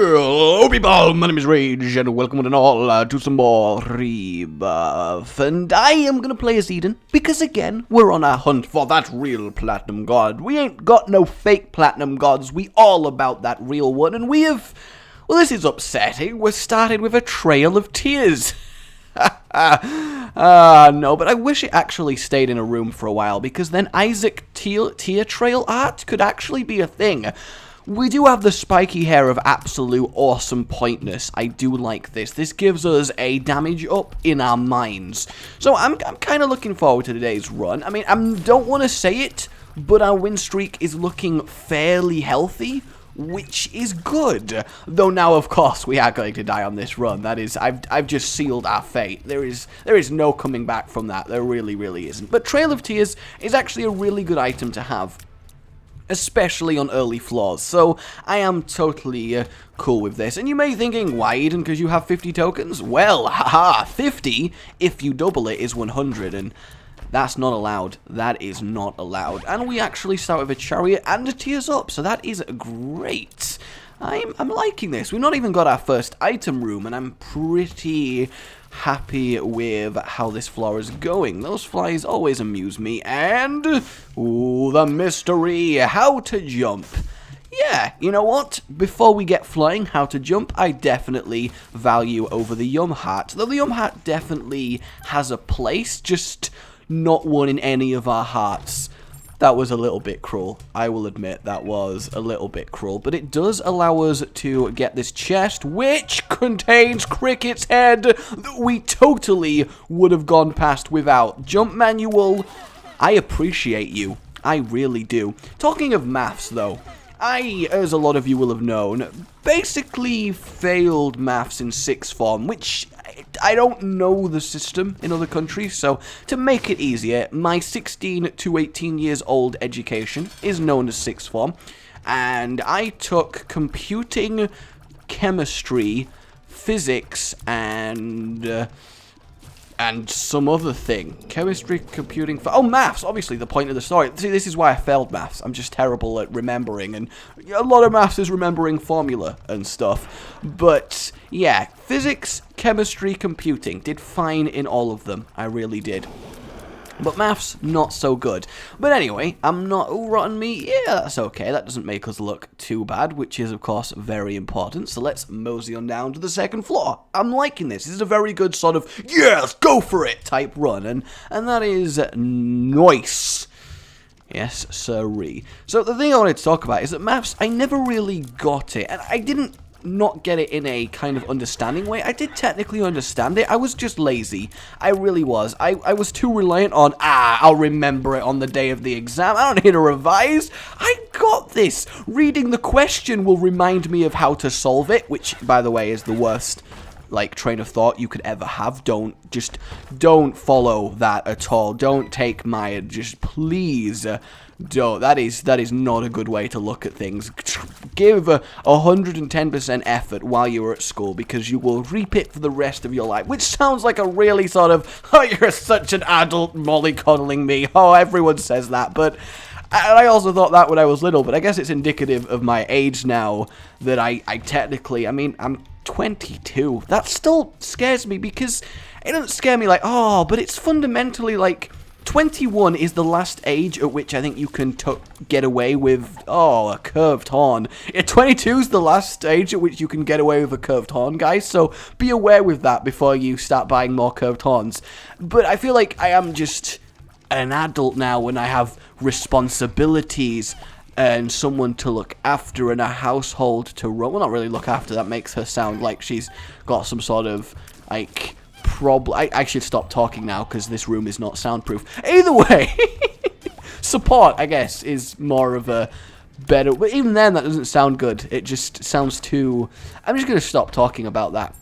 Hello people, my name is Rage, and welcome one and all to some more Rebirth. And I am going to play as Eden, because again, we're on our hunt for that real platinum god. We ain't got no fake platinum gods, we all about that real one, and we have... Well, this is upsetting, we're started with a trail of tears. No, but I wish it actually stayed in a room for a while, because then Isaac tear trail art could actually be a thing. We do have the spiky hair of absolute awesome pointness. I do like this. This gives us a damage up in our minds. So I'm kind of looking forward to today's run. I mean, I don't want to say it, but our win streak is looking fairly healthy, which is good. Though now, of course, we are going to die on this run. That is, I've just sealed our fate. There is no coming back from that. There really isn't. But Trail of Tears is actually a really good item to have, especially on early floors, so I am totally cool with this. And you may be thinking, why Eden, because you have 50 tokens? Well, haha, 50, if you double it, is 100, and that's not allowed. That is not allowed. And we actually start with a chariot and a tears up, so that is great. I'm liking this. We've not even got our first item room, and I'm pretty happy with how this floor is going. Those flies always amuse me. And, ooh, the mystery, how to jump. Yeah, you know what? Before we get flying, how to jump, I definitely value over the Yum Heart. Though the Yum Heart definitely has a place, just not one in any of our hearts. That was a little bit cruel. I will admit that was a little bit cruel. But it does allow us to get this chest, which contains Cricket's head that we totally would have gone past without. Jump manual, I appreciate you. I really do. Talking of maths, though, I, as a lot of you will have known, basically failed maths in sixth form, which I don't know the system in other countries, so to make it easier, my 16 to 18 years old education is known as sixth form, and I took computing, chemistry, physics, and some other thing. Chemistry, computing, oh, maths, obviously the point of the story. See, this is why I failed maths. I'm just terrible at remembering, and a lot of maths is remembering formula and stuff. But, yeah, physics, chemistry, computing. Did fine in all of them. I really did. But maths, not so good. But anyway, I'm not... Oh, rotten meat. Yeah, that's okay. That doesn't make us look too bad, which is, of course, very important. So let's mosey on down to the second floor. I'm liking this. This is a very good sort of, yes, go for it type run. And that is nice. Yes, sirree. So the thing I wanted to talk about is that maths, I never really got it. And I didn't not get it in a kind of understanding way. I did technically understand it. I was just lazy. I really was. I was too reliant on, I'll remember it on the day of the exam. I don't need to revise. I got this. Reading the question will remind me of how to solve it, which, by the way, is the worst, like, train of thought you could ever have. Don't follow that at all. Don't take my, just please, don't. That is not a good way to look at things. Give 110% effort while you are at school, because you will reap it for the rest of your life. Which sounds like a really sort of, oh, you're such an adult mollycoddling me. Oh, everyone says that, but... And I also thought that when I was little, but I guess it's indicative of my age now that I technically, I mean, I'm 22. That still scares me, because it doesn't scare me like, oh, but it's fundamentally like... 21 is the last age at which I think you can get away with, a curved horn. 22 is the last age at which you can get away with a curved horn, guys, so be aware with that before you start buying more curved horns. But I feel like I am just an adult now when I have responsibilities and someone to look after and a household to run. Well, not really look after, that makes her sound like she's got some sort of, like... I should stop talking now because this room is not soundproof. Either way, support, I guess, is more of a better... But even then, that doesn't sound good. It just sounds too... I'm just going to stop talking about that.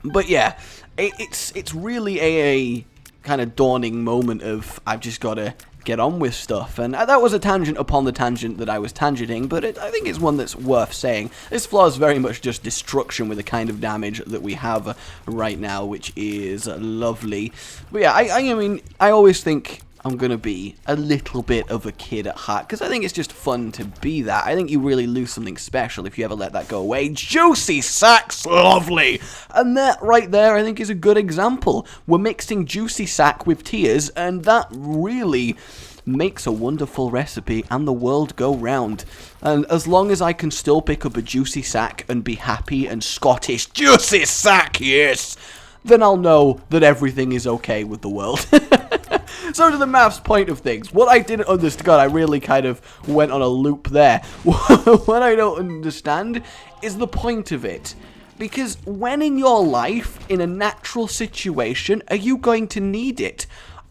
But yeah, it's really a kind of dawning moment of I've just got to get on with stuff. And that was a tangent upon the tangent that I was tangenting, but I think it's one that's worth saying. This floor is very much just destruction with the kind of damage that we have right now, which is lovely. But yeah, I mean, I always think I'm going to be a little bit of a kid at heart, because I think it's just fun to be that. I think you really lose something special if you ever let that go away. Juicy Sack's lovely! And that right there, I think, is a good example. We're mixing Juicy Sack with tears, and that really makes a wonderful recipe and the world go round. And as long as I can still pick up a Juicy Sack and be happy and Scottish, Juicy Sack, yes, then I'll know that everything is okay with the world. So to the maths point of things, what I didn't understand, God, I really kind of went on a loop there. What I don't understand is the point of it. Because when in your life, in a natural situation, are you going to need it?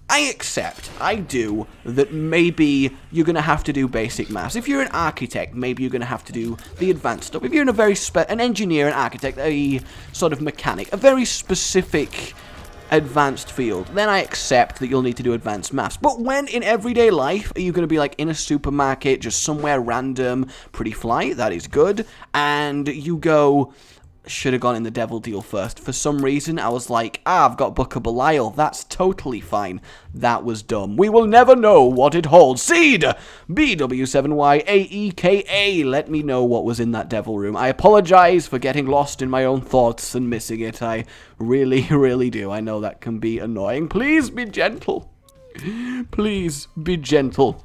I accept, I do, that maybe you're going to have to do basic maths. If you're an architect, maybe you're going to have to do the advanced stuff. If you're in a an engineer, an architect, a sort of mechanic, a very specific advanced field, then I accept that you'll need to do advanced maths. But when in everyday life are you going to be like in a supermarket, just somewhere random, pretty fly, that is good, and you go, should have gone in the devil deal first. For some reason, I was like, I've got Book of Belial. That's totally fine. That was dumb. We will never know what it holds. Seed! BW7Y AEKA. Let me know what was in that devil room. I apologize for getting lost in my own thoughts and missing it. I really, really do. I know that can be annoying. Please be gentle. Please be gentle.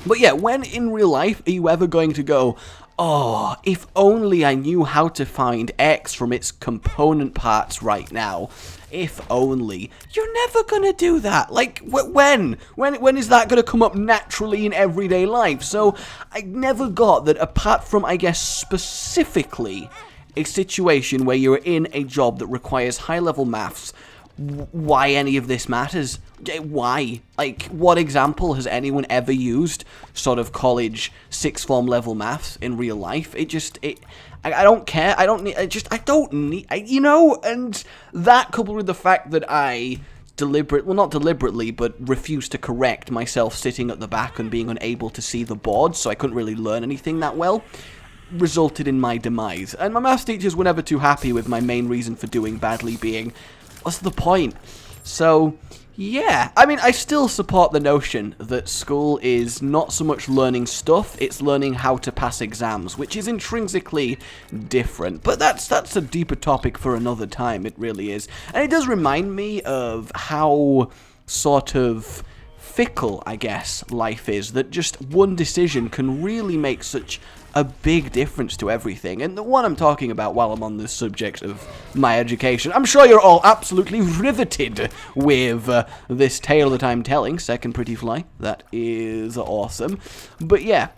But yeah, when in real life are you ever going to go, oh, if only I knew how to find X from its component parts right now. If only. You're never gonna do that. Like, when? When is that gonna come up naturally in everyday life? So, I never got that, apart from, I guess, specifically a situation where you're in a job that requires high-level maths, why any of this matters. Why? Like, what example has anyone ever used sort of college sixth form level maths in real life? I don't care. I don't need, you know, and that coupled with the fact that I not deliberately, but refused to correct myself sitting at the back and being unable to see the board, so I couldn't really learn anything that well, resulted in my demise. And my maths teachers were never too happy with my main reason for doing badly being, what's the point? So, yeah. I mean, I still support the notion that school is not so much learning stuff, it's learning how to pass exams, which is intrinsically different. But that's a deeper topic for another time, it really is. And it does remind me of how sort of fickle, I guess, life is, that just one decision can really make such a big difference to everything. And the one I'm talking about while I'm on the subject of my education, I'm sure you're all absolutely riveted with this tale that I'm telling, Second Pretty Fly. That is awesome. But yeah,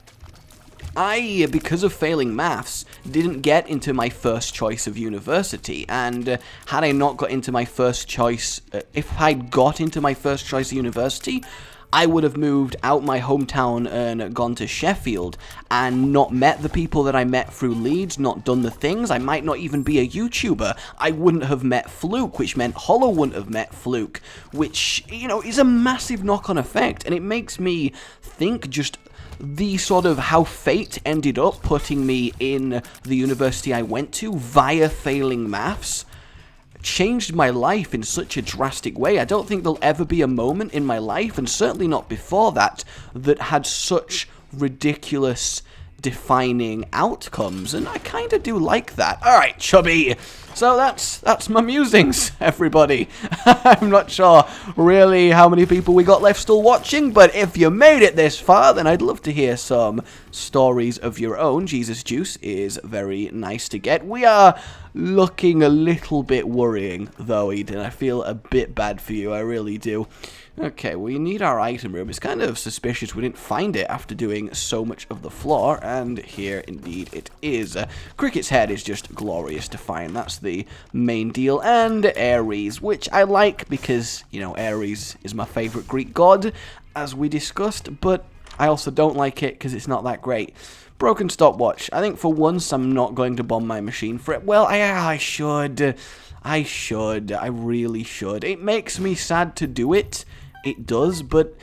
I, because of failing maths, didn't get into my first choice of university, and had I not got into my first choice, if I'd got into my first choice of university, I would have moved out my hometown and gone to Sheffield and not met the people that I met through Leeds, not done the things. I might not even be a YouTuber. I wouldn't have met Fluke, which meant Hollow wouldn't have met Fluke, which, you know, is a massive knock-on effect. And it makes me think just the sort of how fate ended up putting me in the university I went to via failing maths changed my life in such a drastic way. I don't think there'll ever be a moment in my life, and certainly not before that, that had such ridiculous defining outcomes, and I kind of do like that. Alright, chubby. So that's my musings, everybody. I'm not sure really how many people we got left still watching, but if you made it this far, then I'd love to hear some stories of your own. Jesus Juice is very nice to get. We are looking a little bit worrying, though, Eden. I feel a bit bad for you, I really do. Okay, we need our item room. It's kind of suspicious we didn't find it after doing so much of the floor, and here indeed it is. Cricket's head is just glorious to find, that's the main deal, and Ares, which I like because, you know, Ares is my favourite Greek god, as we discussed, but I also don't like it because it's not that great. Broken stopwatch. I think for once I'm not going to bomb my machine for it. Well, I should. I really should. It makes me sad to do it. It does, but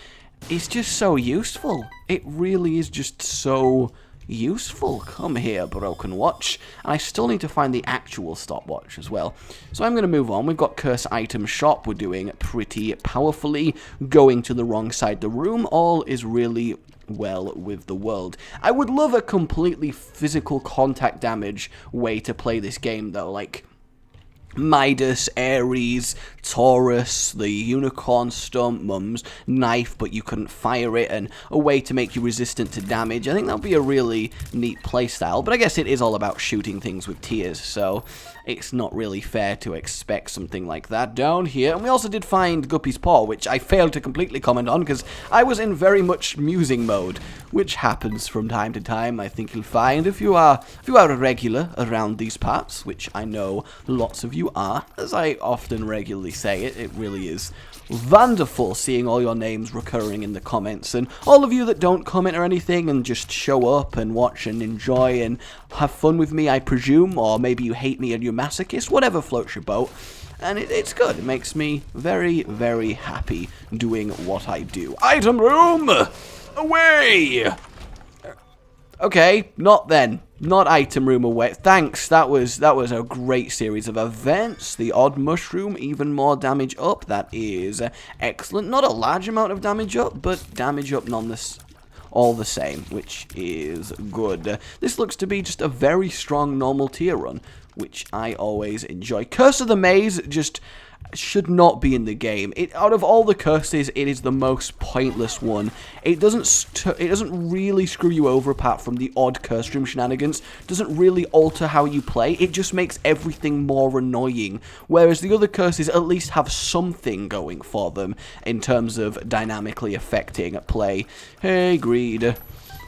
it's just so useful. It really is just so useful. Come here, broken watch. And I still need to find the actual stopwatch as well. So I'm going to move on. We've got curse item shop. We're doing pretty powerfully. Going to the wrong side of the room. All is really well with the world. I would love a completely physical contact damage way to play this game, though. Like Midas, Ares, Taurus, the Unicorn Stump, Mum's Knife, but you couldn't fire it, and a way to make you resistant to damage. I think that would be a really neat playstyle, but I guess it is all about shooting things with tears, so it's not really fair to expect something like that down here. And we also did find Guppy's Paw, which I failed to completely comment on because I was in very much musing mode, which happens from time to time. I think you'll find if you are a regular around these parts, which I know lots of you are, as I often regularly say it really is wonderful seeing all your names recurring in the comments, and all of you that don't comment or anything and just show up and watch and enjoy and have fun with me, I presume, or maybe you hate me and you're masochist, whatever floats your boat. And it's good. It makes me very, very happy doing what I do. Item room! Away! Okay, not then. Not item room away. Thanks, that was a great series of events. The odd mushroom, even more damage up. That is excellent. Not a large amount of damage up, but damage up nonetheless. All the same, which is good. This looks to be just a very strong normal tier run, which I always enjoy. Curse of the Maze just should not be in the game. Out of all the curses, it is the most pointless one. It doesn't really screw you over apart from the odd curse room shenanigans. It doesn't really alter how you play. It just makes everything more annoying. Whereas the other curses at least have something going for them in terms of dynamically affecting play. Hey, greed.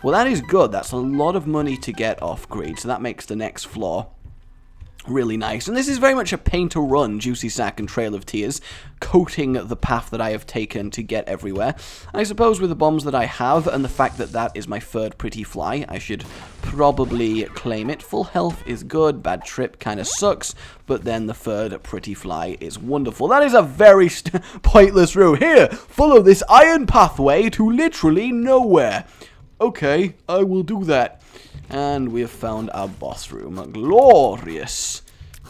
Well, that is good. That's a lot of money to get off greed, so that makes the next floor really nice. And this is very much a paint to run Juicy Sack and Trail of Tears, coating the path that I have taken to get everywhere. I suppose with the bombs that I have, and the fact that that is my third pretty fly, I should probably claim it. Full health is good, bad trip kind of sucks, but then the third pretty fly is wonderful. That is a very pointless route. Here, follow this iron pathway to literally nowhere. Okay, I will do that. And we have found our boss room. Glorious.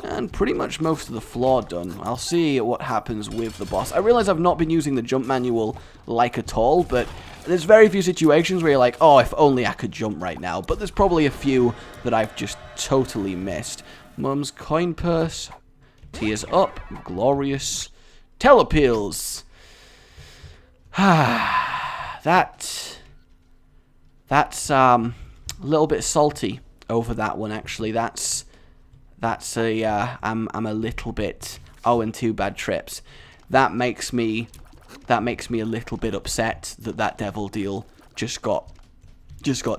And pretty much most of the floor done. I'll see what happens with the boss. I realize I've not been using the jump manual like at all, but there's very few situations where you're like, oh, if only I could jump right now. But there's probably a few that I've just totally missed. Mum's coin purse. Tears up. Glorious. Telepills. That's a little bit salty over that one, actually. That's I'm a little bit 0-2 bad trips. That makes me a little bit upset that devil deal just got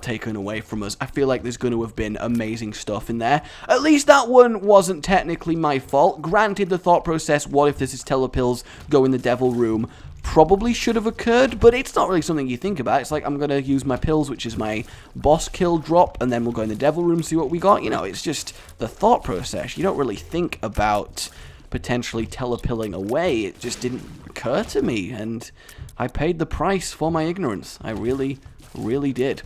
taken away from us. I feel like there's going to have been amazing stuff in there. At least that one wasn't technically my fault. Granted, the thought process, what if this is telepills, go in the devil room, probably should have occurred, but it's not really something you think about. It's like, I'm going to use my pills, which is my boss kill drop, and then we'll go in the devil room, see what we got. You know, it's just the thought process. You don't really think about potentially telepilling away. It just didn't occur to me, and I paid the price for my ignorance. I really, really did.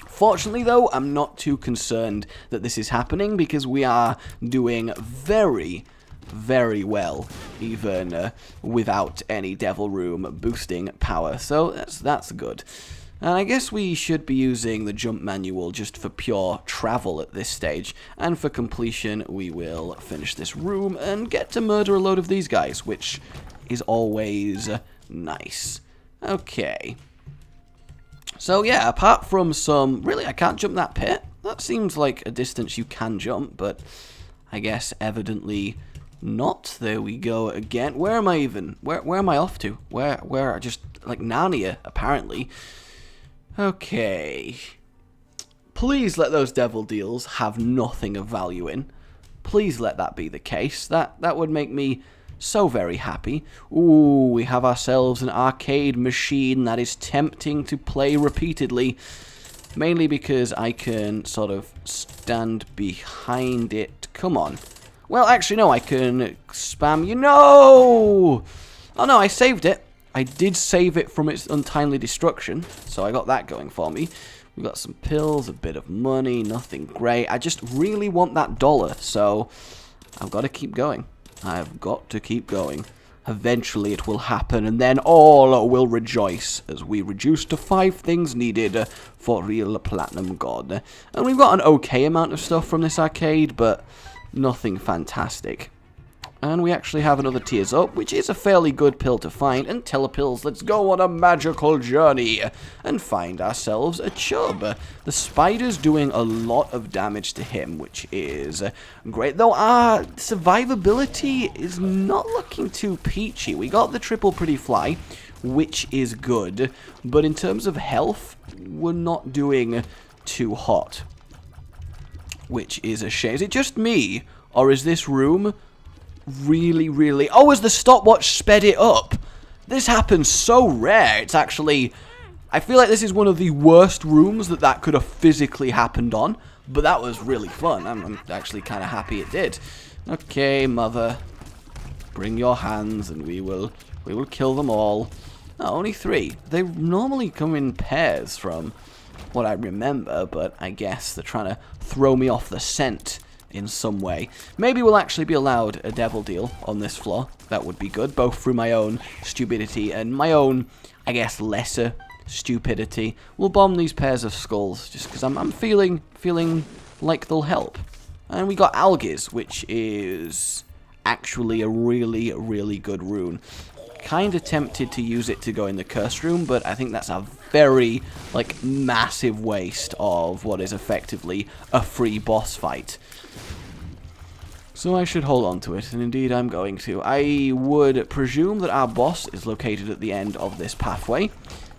Fortunately, though, I'm not too concerned that this is happening, because we are doing very well, even without any devil room boosting power, so that's good. And I guess we should be using the jump manual just for pure travel at this stage, and for completion we will finish this room and get to murder a load of these guys, which is always nice. Okay, so yeah, apart from some, really I can't jump that pit. That seems like a distance you can jump, but I guess evidently not. There we go again. Where am I even? Where am I off to? Where? Just like Narnia, apparently. Okay. Please let those devil deals have nothing of value in. Please let that be the case. That would make me so very happy. Ooh, we have ourselves an arcade machine that is tempting to play repeatedly. Mainly because I can sort of stand behind it. Come on. Well, actually, no, I can spam, Oh, no, I saved it. I did save it from its untimely destruction, so I got that going for me. We've got some pills, a bit of money, nothing great. I just really want that dollar, so I've got to keep going. I've got to keep going. Eventually it will happen, and then all will rejoice as we reduce to 5 things needed for real platinum god. And we've got an okay amount of stuff from this arcade, but nothing fantastic. And we actually have another Tears Up, which is a fairly good pill to find. And Telepills, let's go on a magical journey and find ourselves a chub. The spider's doing a lot of damage to him, which is great. Though our survivability is not looking too peachy. We got the triple pretty fly, which is good. But in terms of health, we're not doing too hot, which is a shame. Is it just me, or is this room really... Oh, as the stopwatch sped it up. This happens so rare. It's actually... I feel like this is one of the worst rooms that could have physically happened on. But that was really fun. I'm actually kind of happy it did. Okay, mother. Bring your hands and we will kill them all. No, only 3. They normally come in pairs from what I remember. But I guess they're trying to throw me off the scent in some way. Maybe we'll actually be allowed a devil deal on this floor. That would be good, both through my own stupidity and my own, I guess, lesser stupidity. We'll bomb these pairs of skulls just because I'm feeling like they'll help. And we got Algiz, which is actually a really good rune. Kind of tempted to use it to go in the curse room, but I think that's a very, like, massive waste of what is effectively a free boss fight. So I should hold on to it, and indeed I'm going to. I would presume that our boss is located at the end of this pathway.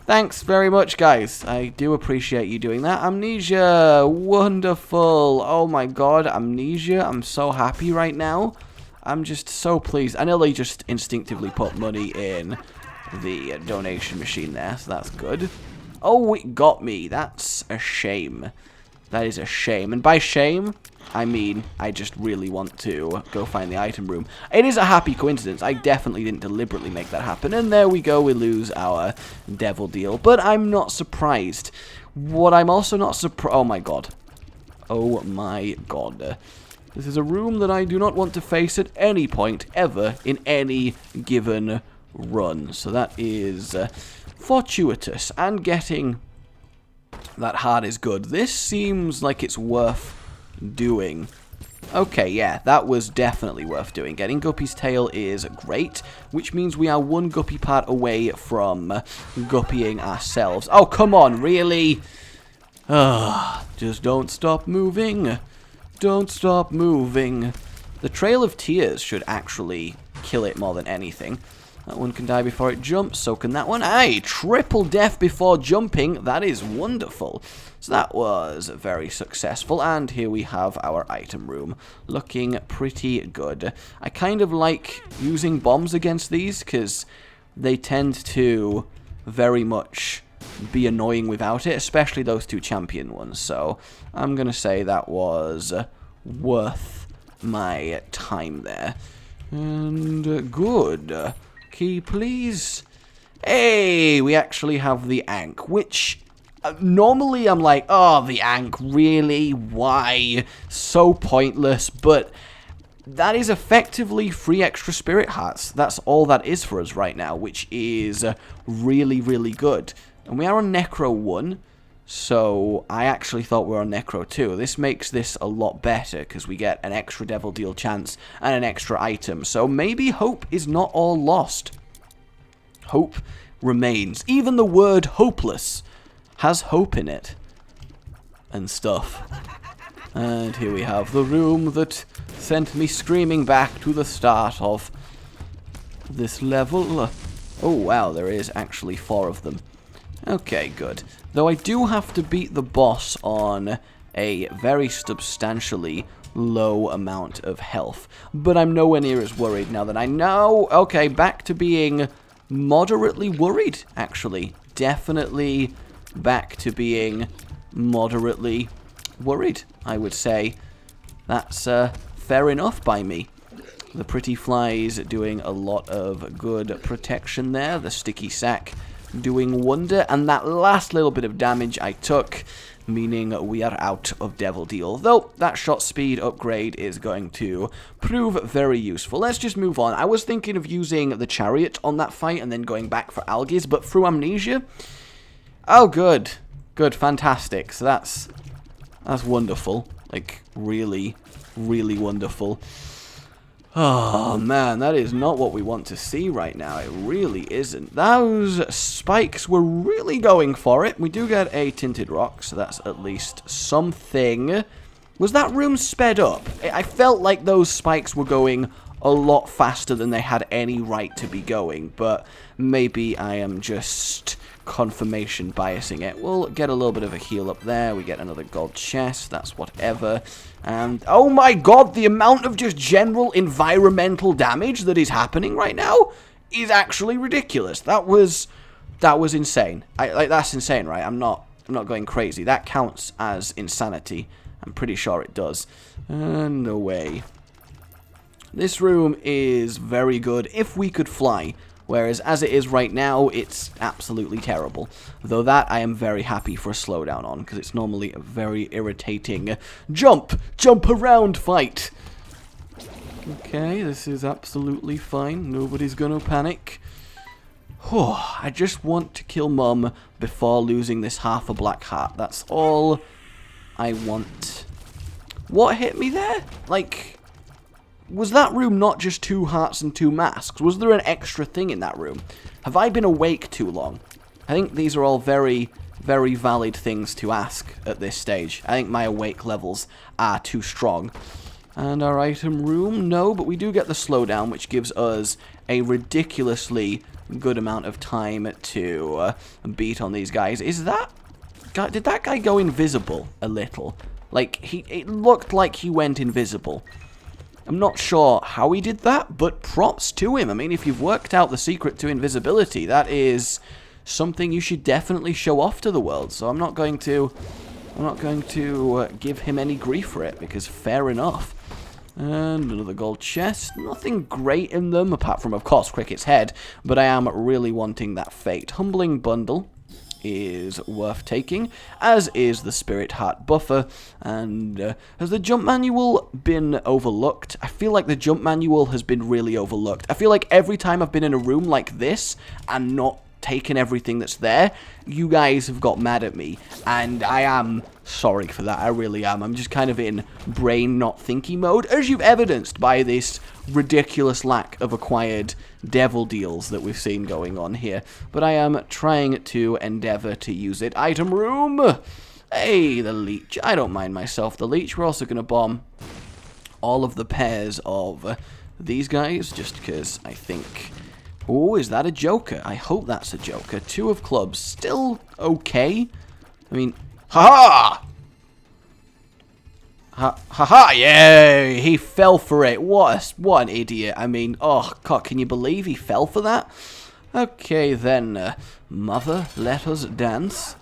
Thanks very much, guys. I do appreciate you doing that. Amnesia, wonderful. Oh my god, Amnesia, I'm so happy right now. I'm just so pleased. I nearly just instinctively put money in the donation machine there, so that's good. Oh, it got me. That's a shame. That is a shame. And by shame, I mean I just really want to go find the item room. It is a happy coincidence. I definitely didn't deliberately make that happen. And there we go. We lose our devil deal. But I'm not surprised. What I'm also not surprised... Oh, my God. Oh, my God. This is a room that I do not want to face at any point ever in any given run. So that is fortuitous. And getting that hard is good. This seems like it's worth doing. Okay, yeah, that was definitely worth doing. Getting Guppy's tail is great, which means we are 1 Guppy part away from guppying ourselves. Oh, come on, really? Just don't stop moving. Don't stop moving. The Trail of Tears should actually kill it more than anything. That one can die before it jumps, so can that one. Aye, triple death before jumping. That is wonderful. So that was very successful, and here we have our item room. Looking pretty good. I kind of like using bombs against these, because they tend to very much be annoying without it, especially those 2 champion ones. So I'm going to say that was worth my time there. And good. Key, please. Hey, we actually have the Ankh, which normally I'm like, oh, the Ankh, really? Why? So pointless, but that is effectively 3 extra spirit hearts. That's all that is for us right now, which is really good. And we are on Necro 1, so I actually thought we were on Necro 2. This makes this a lot better, because we get an extra Devil Deal chance and an extra item. So maybe hope is not all lost. Hope remains. Even the word hopeless has hope in it. And stuff. And here we have the room that sent me screaming back to the start of this level. Oh wow, there is actually 4 of them. Okay, good. Though I do have to beat the boss on a very substantially low amount of health. But I'm nowhere near as worried now that I know. Okay, back to being moderately worried, actually. Definitely back to being moderately worried, I would say. That's fair enough by me. The pretty flies doing a lot of good protection there. The sticky sack doing wonder, and that last little bit of damage I took, meaning we are out of Devil Deal. Though, that shot speed upgrade is going to prove very useful. Let's just move on. I was thinking of using the Chariot on that fight and then going back for Algiz, but through Amnesia... Oh, good. Good, fantastic. So that's wonderful. Like, really, really wonderful. Oh, man, that is not what we want to see right now. It really isn't. Those spikes were really going for it. We do get a Tinted Rock, so that's at least something. Was that room sped up? I felt like those spikes were going a lot faster than they had any right to be going, but maybe I am just confirmation biasing it. We'll get a little bit of a heal up there. We get another gold chest. That's whatever. And oh my god, the amount of just general environmental damage that is happening right now is actually ridiculous. That was insane. That's insane, right? I'm not going crazy. That counts as insanity. I'm pretty sure it does. No way. This room is very good if we could fly. Whereas, as it is right now, it's absolutely terrible. Though that, I am very happy for a slowdown on, because it's normally a very irritating jump around fight. Okay, this is absolutely fine. Nobody's gonna panic. I just want to kill Mum before losing this half a black heart. That's all I want. What hit me there? Like... Was that room not just 2 hearts and 2 masks? Was there an extra thing in that room? Have I been awake too long? I think these are all very, very valid things to ask at this stage. I think my awake levels are too strong. And our item room? No, but we do get the slowdown, which gives us a ridiculously good amount of time to beat on these guys. Is that... Did that guy go invisible a little? Like, it looked like he went invisible. I'm not sure how he did that, but props to him. I mean, if you've worked out the secret to invisibility, that is something you should definitely show off to the world. So I'm not going to give him any grief for it, because fair enough. And another gold chest. Nothing great in them, apart from, of course, Cricket's head. But I am really wanting that fate. Humbling bundle is worth taking, as is the Spirit Heart buffer. And has the jump manual been overlooked? I feel like the jump manual has been really overlooked. I feel like every time I've been in a room like this and not taken everything that's there, you guys have got mad at me, and I am sorry for that. I really am. I'm just kind of in brain not thinky mode, as you've evidenced by this ridiculous lack of acquired devil deals that we've seen going on here. But I am trying to endeavor to use it. Item room! Hey, the leech. I don't mind myself, the leech. We're also going to bomb all of the pairs of these guys, just because I think... Oh, is that a joker? I hope that's a joker. 2 of clubs. Still okay. I mean... Ha-ha! Ha-ha! Yay! He fell for it. What an idiot. I mean, oh, God, can you believe he fell for that? Okay, then. Mother, let us dance.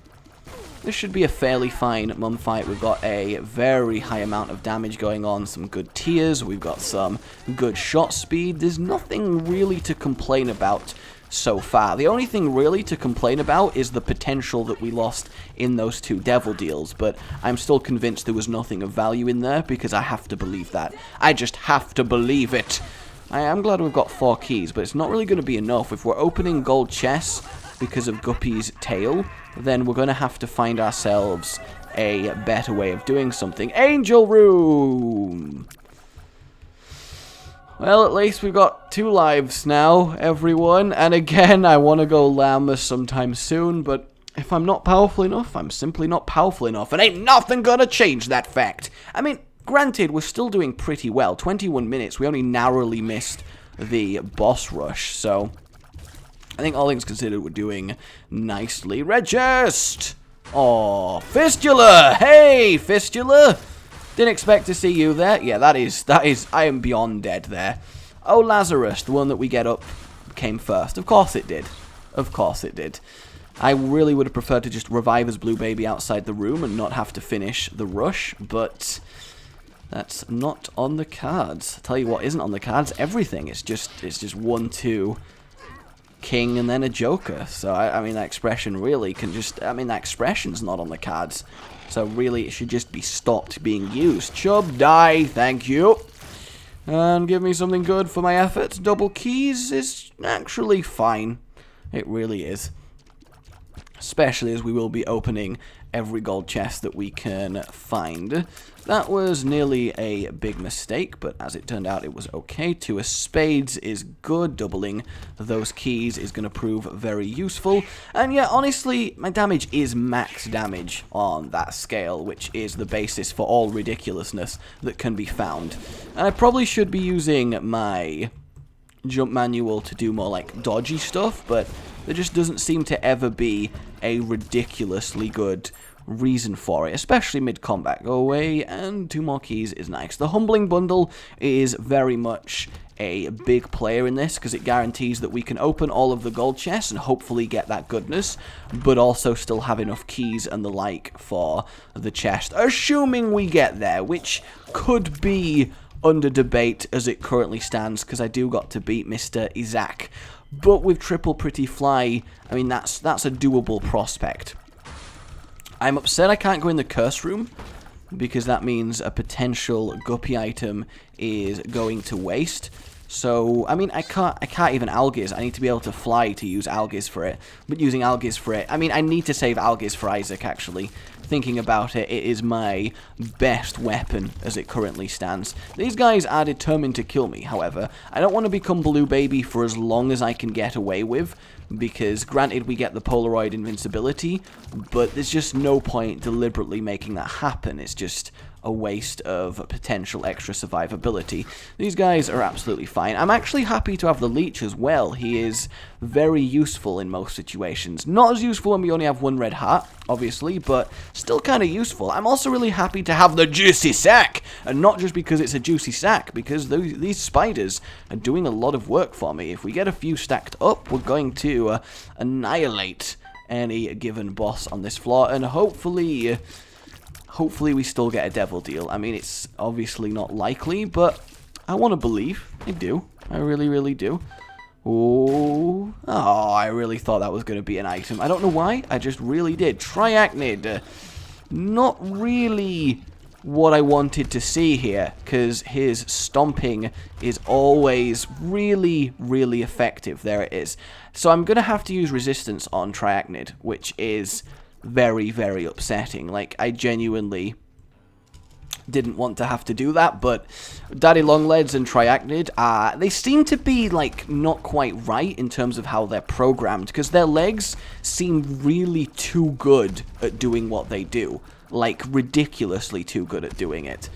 This should be a fairly fine mum fight. We've got a very high amount of damage going on, some good tears, we've got some good shot speed. There's nothing really to complain about so far. The only thing really to complain about is the potential that we lost in those 2 devil deals, but I'm still convinced there was nothing of value in there, because I have to believe that. I just have to believe it. I am glad we've got 4 keys, but it's not really going to be enough. If we're opening gold chests because of Guppy's tail, then we're going to have to find ourselves a better way of doing something. Angel room! Well, at least we've got 2 lives now, everyone. And again, I want to go Llamas sometime soon, but if I'm not powerful enough, I'm simply not powerful enough. And ain't nothing gonna change that fact. I mean, granted, we're still doing pretty well. 21 minutes, we only narrowly missed the boss rush, so... I think all things considered, we're doing nicely. Regist! Oh, Fistula! Hey, Fistula! Didn't expect to see you there. Yeah, that is, I am beyond dead there. Oh, Lazarus, the one that we get up, came first. Of course it did. Of course it did. I really would have preferred to just revive his blue baby outside the room and not have to finish the rush, but that's not on the cards. I'll tell you what isn't on the cards, everything. It's just 1, 2... king and then a joker. So, I mean, that expression really can just... I mean, that expression's not on the cards. So, really, it should just be stopped being used. Chub, die, thank you. And give me something good for my efforts. Double keys is actually fine. It really is. Especially as we will be opening every gold chest that we can find. That was nearly a big mistake, but as it turned out, it was okay. 2 of spades is good. Doubling those keys is going to prove very useful. And yeah, honestly, my damage is max damage on that scale, which is the basis for all ridiculousness that can be found. And I probably should be using my jump manual to do more like dodgy stuff, but there just doesn't seem to ever be a ridiculously good reason for it, especially mid-combat. Go away, and 2 more keys is nice. The Humbling Bundle is very much a big player in this, because it guarantees that we can open all of the gold chests and hopefully get that goodness, but also still have enough keys and the like for the chest, assuming we get there, which could be under debate as it currently stands, because I do got to beat Mr. Isaac. But with triple pretty fly, I mean, that's a doable prospect. I'm upset I can't go in the curse room, because that means a potential guppy item is going to waste. So, I mean, I can't even Algiz. I need to be able to fly to use Algiz for it. But using Algiz for it, I mean, I need to save Algiz for Isaac, actually. Thinking about it, it is my best weapon as it currently stands. These guys are determined to kill me, however. I don't want to become Blue Baby for as long as I can get away with, because granted we get the Polaroid invincibility, but there's just no point deliberately making that happen. It's just a waste of potential extra survivability. These guys are absolutely fine. I'm actually happy to have the Leech as well. He is very useful in most situations. Not as useful when we only have 1 red heart, obviously, but still kind of useful. I'm also really happy to have the Juicy Sack, and not just because it's a juicy sack, because these spiders are doing a lot of work for me. If we get a few stacked up, we're going to annihilate any given boss on this floor, and hopefully we still get a devil deal. I mean, it's obviously not likely, but I want to believe. I do. I really, really do. Oh, I really thought that was going to be an item. I don't know why. I just really did. Triachnid. Not really what I wanted to see here, because his stomping is always really, really effective. There it is. So I'm going to have to use resistance on Triachnid, which is very, very upsetting. Like, I genuinely didn't want to have to do that, but Daddy Longlegs and Triachnid, they seem to be, like, not quite right in terms of how they're programmed, because their legs seem really too good at doing what they do. Like, ridiculously too good at doing it.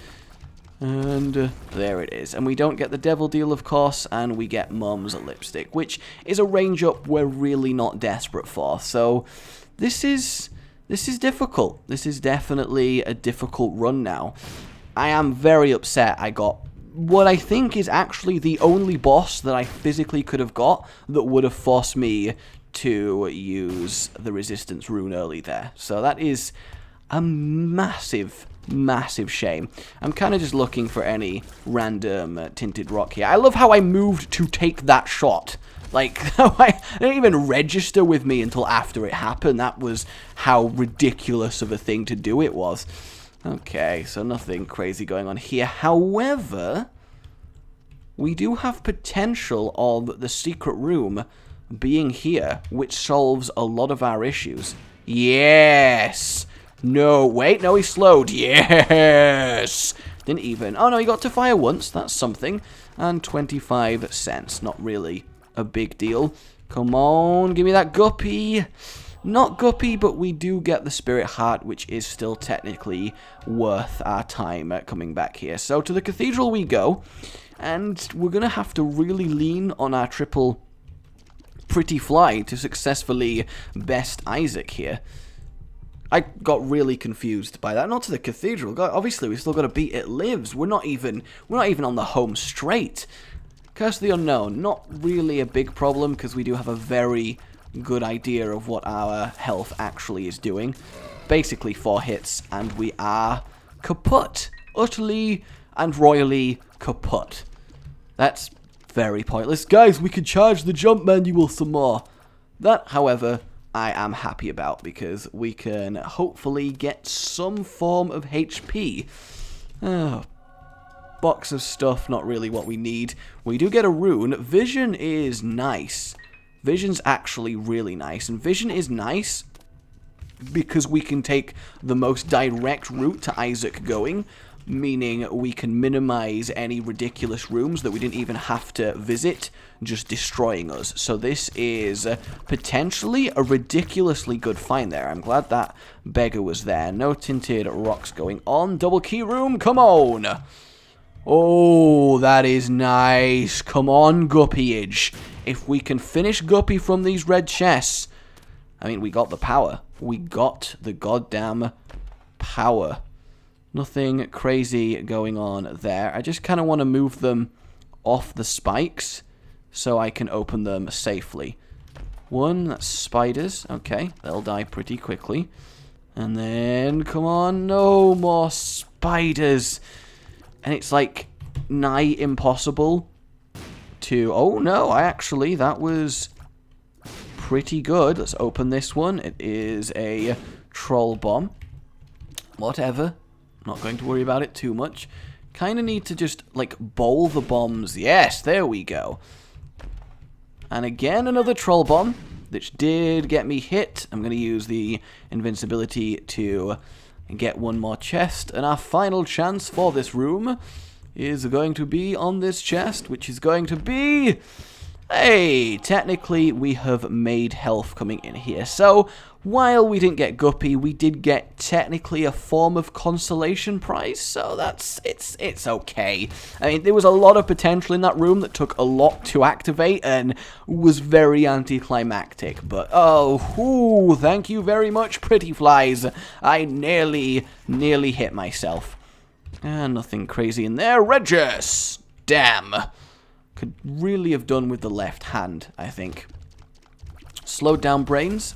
And there it is. And we don't get the Devil Deal, of course, and we get Mum's Lipstick, which is a range up we're really not desperate for. So, this is difficult. This is definitely a difficult run now. I am very upset I got what I think is actually the only boss that I physically could have got that would have forced me to use the resistance rune early there. So that is a massive, massive shame. I'm kind of just looking for any random tinted rock here. I love how I moved to take that shot. Like, I didn't even register with me until after it happened. That was how ridiculous of a thing to do it was. Okay, so nothing crazy going on here. However, we do have potential of the secret room being here, which solves a lot of our issues. Yes! No, wait, no, he slowed. Yes! Didn't even. Oh, no, he got to fire once. That's something. And 25 cents. Not really a big deal. Come on, give me that guppy. Not guppy, but we do get the spirit heart, which is still technically worth our time coming back here. So to the cathedral we go, and we're going to have to really lean on our triple pretty fly to successfully best Isaac here. I got really confused by that. Not to the cathedral. God, obviously, we've still got to beat It Lives. We're not even on the home straight. Curse of the Unknown, not really a big problem, because we do have a very good idea of what our health actually is doing. Basically 4 hits, and we are kaput. Utterly and royally kaput. That's Very pointless. Guys, we can charge the jump manual some more. That, however, I am happy about because we can hopefully get some form of HP. Oh, box of stuff, not really what we need. We do get a rune. Vision is nice. Vision's actually really nice. And vision is nice because we can take the most direct route to Isaac going, meaning we can minimize any ridiculous rooms that we didn't even have to visit, just destroying us. So this is potentially a ridiculously good find there. I'm glad that beggar was there. No tinted rocks going on. Double key room, come on! Oh, that is nice. Come on, Guppyage. If we can finish Guppy from these red chests, I mean, we got the power. We got the goddamn power. Nothing crazy going on there. I just kind of want to move them off the spikes so I can open them safely. One, that's spiders. Okay, they'll die pretty quickly. And then, come on, no more spiders. And it's like nigh impossible to... Oh, no, that was pretty good. Let's open this one. It is a troll bomb. Whatever. Not going to worry about it too much. Kind of need to just, like, bowl the bombs. Yes, there we go. And again, another troll bomb, which did get me hit. I'm going to use the invincibility to get one more chest. And our final chance for this room is going to be on this chest, which is going to be... Hey, technically we have made health coming in here. So, while we didn't get Guppy, we did get technically a form of consolation prize. So it's okay. I mean, there was a lot of potential in that room that took a lot to activate and was very anticlimactic. But, oh, thank you very much, pretty flies. I nearly hit myself. Nothing crazy in there. Regis! Damn. Could really have done with the left hand, I think. Slowed down brains,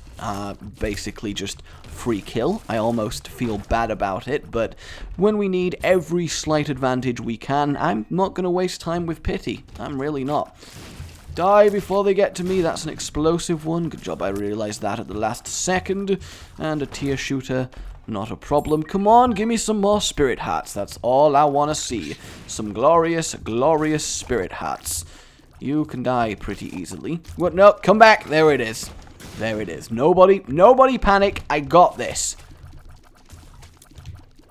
basically just free kill. I almost feel bad about it, but when we need every slight advantage we can, I'm not going to waste time with pity. I'm really not. Die before they get to me. That's an explosive one. Good job I realized that at the last second. And a tier shooter. Not a problem. Come on, give me some more spirit hearts. That's all I want to see. Some glorious, glorious spirit hearts. You can die pretty easily. What? No, come back. There it is. There it is. Nobody panic. I got this.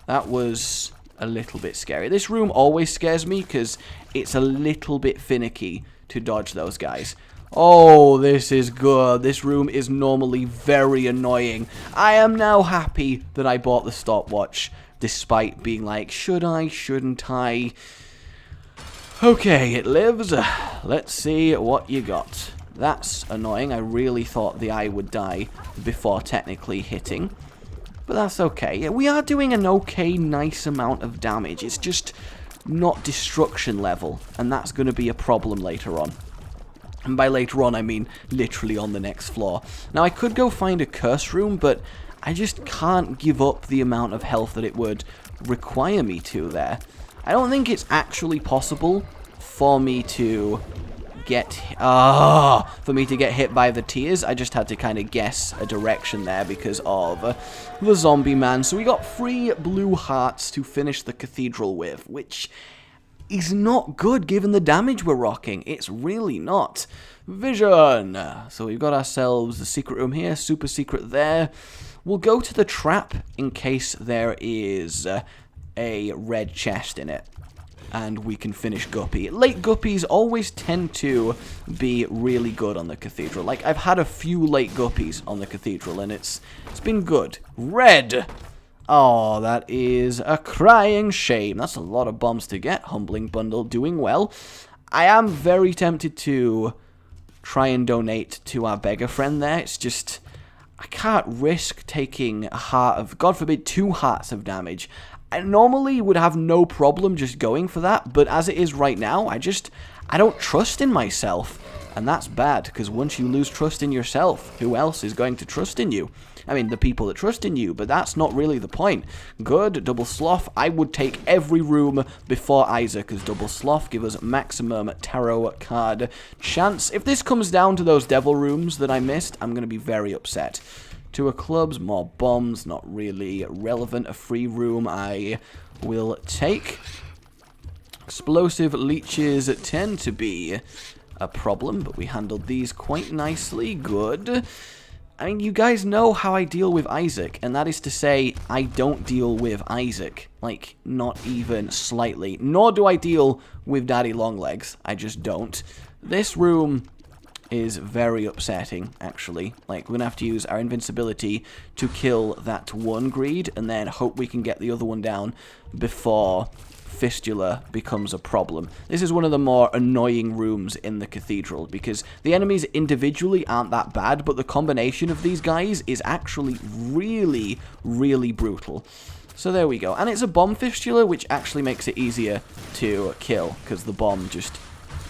That was a little bit scary. This room always scares me because it's a little bit finicky to dodge those guys. Oh, this is good. This room is normally very annoying. I am now happy that I bought the stopwatch, despite being like, should I, shouldn't I? Okay, it lives. Let's see what you got. That's annoying. I really thought the eye would die before technically hitting. But that's okay. Yeah, we are doing an okay, nice amount of damage. It's just not destruction level, and that's going to be a problem later on. And by later on, I mean literally on the next floor. Now, I could go find a curse room, but I just can't give up the amount of health that it would require me to there. I don't think it's actually possible for me to get... for me to get hit by the tears. I just had to kind of guess a direction there because of the zombie man. So we got 3 blue hearts to finish the cathedral with, which... is not good given the damage we're rocking. It's really not. Vision. So we've got ourselves the secret room here, super secret there. We'll go to the trap in case there is a red chest in it. And we can finish Guppy. Late Guppies always tend to be really good on the Cathedral. Like, I've had a few late Guppies on the Cathedral, and it's been good. Red! Oh, that is a crying shame. That's a lot of bombs to get. Humbling bundle doing well. I am very tempted to try and donate to our beggar friend there. It's just, I can't risk taking a heart of, God forbid, 2 hearts of damage. I normally would have no problem just going for that, but as it is right now, I don't trust in myself. And that's bad, because once you lose trust in yourself, who else is going to trust in you? I mean, the people that trust in you, but that's not really the point. Good, double sloth. I would take every room before Isaac, as double sloth give us maximum tarot card chance. If this comes down to those devil rooms that I missed, I'm going to be very upset. 2 of clubs, more bombs, not really relevant. A free room I will take. Explosive leeches tend to be a problem, but we handled these quite nicely. Good. I mean, you guys know how I deal with Isaac, and that is to say, I don't deal with Isaac. Like, not even slightly. Nor do I deal with Daddy Longlegs. I just don't. This room is very upsetting, actually. Like, we're gonna have to use our invincibility to kill that one greed, and then hope we can get the other one down before Fistula becomes a problem. This is one of the more annoying rooms in the Cathedral, because the enemies individually aren't that bad, but the combination of these guys is actually really, really brutal. So there we go. And it's a bomb Fistula, which actually makes it easier to kill, because the bomb just...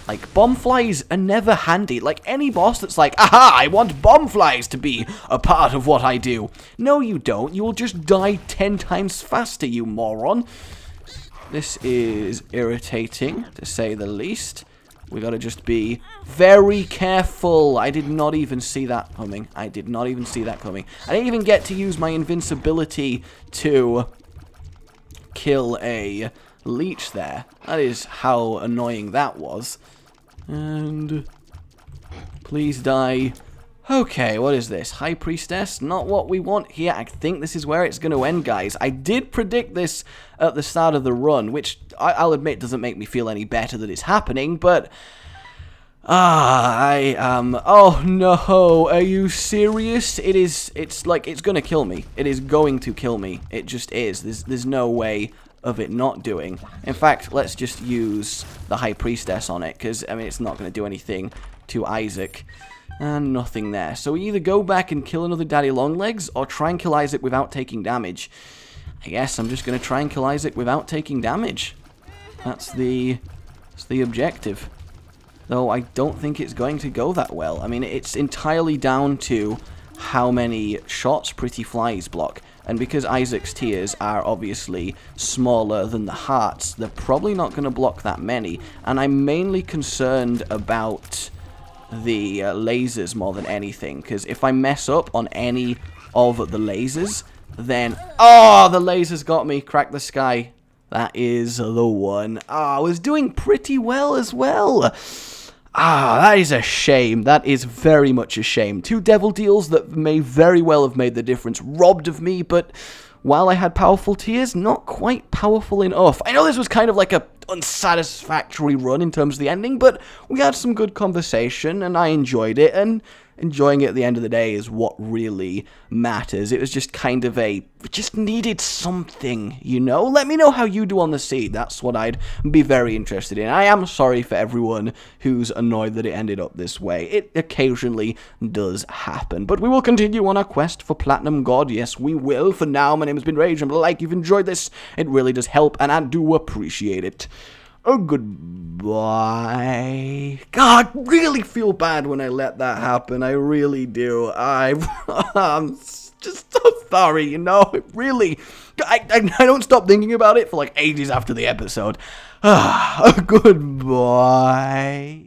Like, bomb flies are never handy. Like, any boss that's like, aha, I want bomb flies to be a part of what I do. No, you don't. You will just die 10 times faster, you moron. This is irritating, to say the least. We gotta just be very careful. I did not even see that coming. I did not even see that coming. I didn't even get to use my invincibility to kill a leech there. That is how annoying that was. And please die. Okay, what is this? High Priestess? Not what we want here. I think this is where it's going to end, guys. I did predict this at the start of the run, which I'll admit doesn't make me feel any better that it's happening, but... I am... Oh, no. Are you serious? It's like, it's going to kill me. It is going to kill me. It just is. There's no way of it not doing. In fact, let's just use the High Priestess on it, because, I mean, it's not going to do anything to Isaac. And nothing there. So we either go back and kill another Daddy Longlegs, or try and kill Isaac without taking damage. I guess I'm just going to try and kill Isaac without taking damage. That's the objective. Though I don't think it's going to go that well. I mean, it's entirely down to how many shots Pretty Flies block. And because Isaac's tears are obviously smaller than the hearts, they're probably not going to block that many. And I'm mainly concerned about the lasers more than anything. Because if I mess up on any of the lasers, then... Oh, the lasers got me. Crack the sky. That is the one. Ah, I was doing pretty well as well. Ah, that is a shame. That is very much a shame. 2 devil deals that may very well have made the difference robbed of me, but while I had powerful tears, not quite powerful enough. I know this was kind of like a unsatisfactory run in terms of the ending, but we had some good conversation, and I enjoyed it, and enjoying it at the end of the day is what really matters. It was just kind of just needed something, you know? Let me know how you do on the seed. That's what I'd be very interested in. I am sorry for everyone who's annoyed that it ended up this way. It occasionally does happen. But we will continue on our quest for Platinum God. Yes, we will. For now, my name has been Rage, and like you've enjoyed this. It really does help, and I do appreciate it. Oh, goodbye. God, I really feel bad when I let that happen. I really do. I'm just so sorry, you know? It really... I don't stop thinking about it for like ages after the episode. Goodbye.